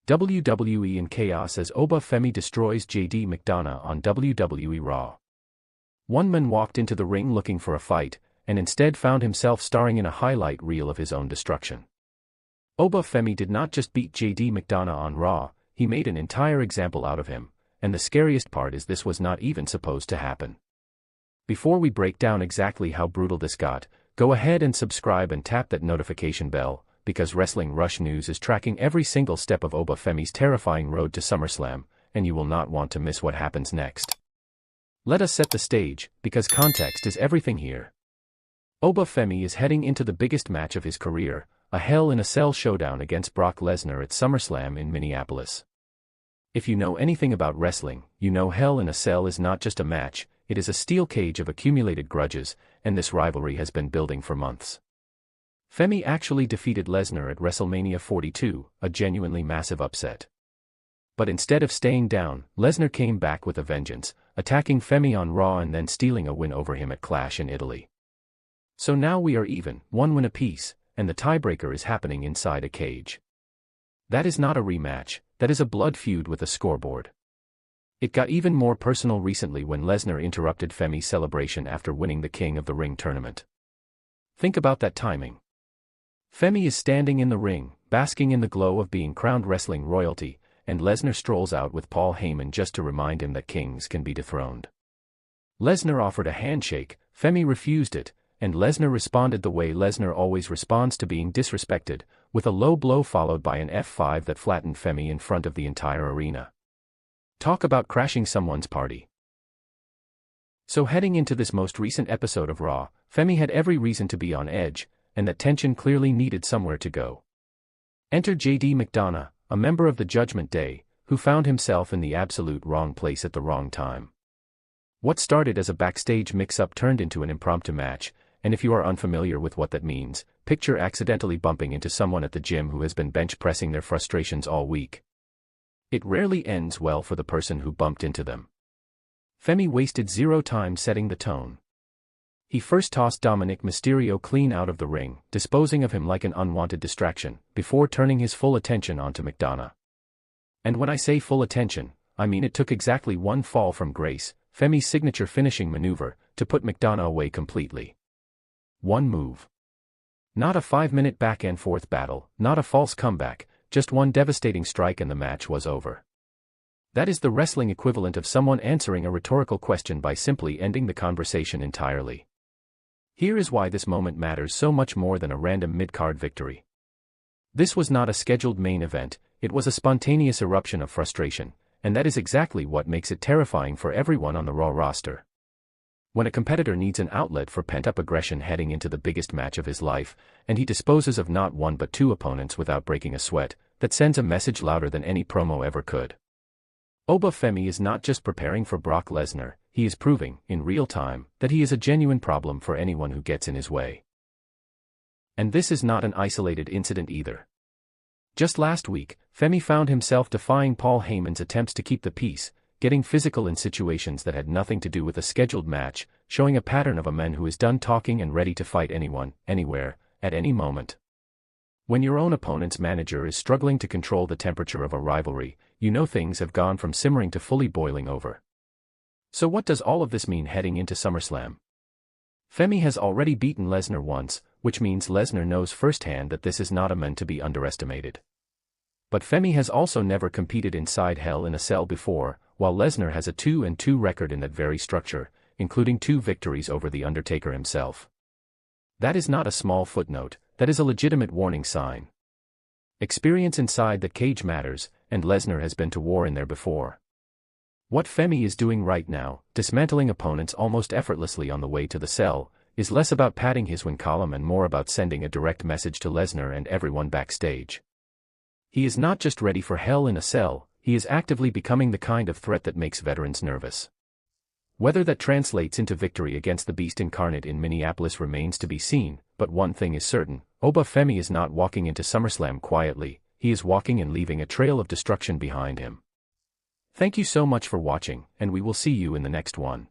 WWE in chaos as Oba Femi destroys JD McDonagh on WWE Raw. One man walked into the ring looking for a fight, and instead found himself starring in a highlight reel of his own destruction. Oba Femi did not just beat JD McDonagh on Raw, he made an entire example out of him, and the scariest part is this was not even supposed to happen. Before we break down exactly how brutal this got, go ahead and subscribe and tap that notification bell, because Wrestling Rush News is tracking every single step of Oba Femi's terrifying road to SummerSlam, and you will not want to miss what happens next. Let us set the stage, because context is everything here. Oba Femi is heading into the biggest match of his career, a Hell in a Cell showdown against Brock Lesnar at SummerSlam in Minneapolis. If you know anything about wrestling, you know Hell in a Cell is not just a match, it is a steel cage of accumulated grudges, and this rivalry has been building for months. Femi actually defeated Lesnar at WrestleMania 42, a genuinely massive upset. But instead of staying down, Lesnar came back with a vengeance, attacking Femi on Raw and then stealing a win over him at Clash in Italy. So now we are even, one win apiece, and the tiebreaker is happening inside a cage. That is not a rematch, that is a blood feud with a scoreboard. It got even more personal recently when Lesnar interrupted Femi's celebration after winning the King of the Ring tournament. Think about that timing. Femi is standing in the ring, basking in the glow of being crowned wrestling royalty, and Lesnar strolls out with Paul Heyman just to remind him that kings can be dethroned. Lesnar offered a handshake, Femi refused it, and Lesnar responded the way Lesnar always responds to being disrespected, with a low blow followed by an F5 that flattened Femi in front of the entire arena. Talk about crashing someone's party. So heading into this most recent episode of Raw, Femi had every reason to be on edge, and that tension clearly needed somewhere to go. Enter JD McDonagh, a member of the Judgment Day, who found himself in the absolute wrong place at the wrong time. What started as a backstage mix-up turned into an impromptu match, and if you are unfamiliar with what that means, picture accidentally bumping into someone at the gym who has been bench pressing their frustrations all week. It rarely ends well for the person who bumped into them. Femi wasted zero time setting the tone. He first tossed Dominik Mysterio clean out of the ring, disposing of him like an unwanted distraction, before turning his full attention onto McDonagh. And when I say full attention, I mean it took exactly one fall from grace, Femi's signature finishing maneuver, to put McDonagh away completely. One move. Not a 5-minute back-and-forth battle, not a false comeback, just one devastating strike and the match was over. That is the wrestling equivalent of someone answering a rhetorical question by simply ending the conversation entirely. Here is why this moment matters so much more than a random mid-card victory. This was not a scheduled main event, it was a spontaneous eruption of frustration, and that is exactly what makes it terrifying for everyone on the Raw roster. When a competitor needs an outlet for pent-up aggression heading into the biggest match of his life, and he disposes of not one but two opponents without breaking a sweat, that sends a message louder than any promo ever could. Oba Femi is not just preparing for Brock Lesnar, he is proving, in real time, that he is a genuine problem for anyone who gets in his way. And this is not an isolated incident either. Just last week, Femi found himself defying Paul Heyman's attempts to keep the peace, getting physical in situations that had nothing to do with a scheduled match, showing a pattern of a man who is done talking and ready to fight anyone, anywhere, at any moment. When your own opponent's manager is struggling to control the temperature of a rivalry, you know things have gone from simmering to fully boiling over. So what does all of this mean heading into SummerSlam? Femi has already beaten Lesnar once, which means Lesnar knows firsthand that this is not a man to be underestimated. But Femi has also never competed inside Hell in a Cell before, while Lesnar has a 2-2 record in that very structure, including 2 victories over The Undertaker himself. That is not a small footnote, that is a legitimate warning sign. Experience inside the cage matters, and Lesnar has been to war in there before. What Femi is doing right now, dismantling opponents almost effortlessly on the way to the cell, is less about padding his win column and more about sending a direct message to Lesnar and everyone backstage. He is not just ready for Hell in a Cell, he is actively becoming the kind of threat that makes veterans nervous. Whether that translates into victory against the Beast incarnate in Minneapolis remains to be seen, but one thing is certain, Oba Femi is not walking into SummerSlam quietly, he is walking and leaving a trail of destruction behind him. Thank you so much for watching, and we will see you in the next one.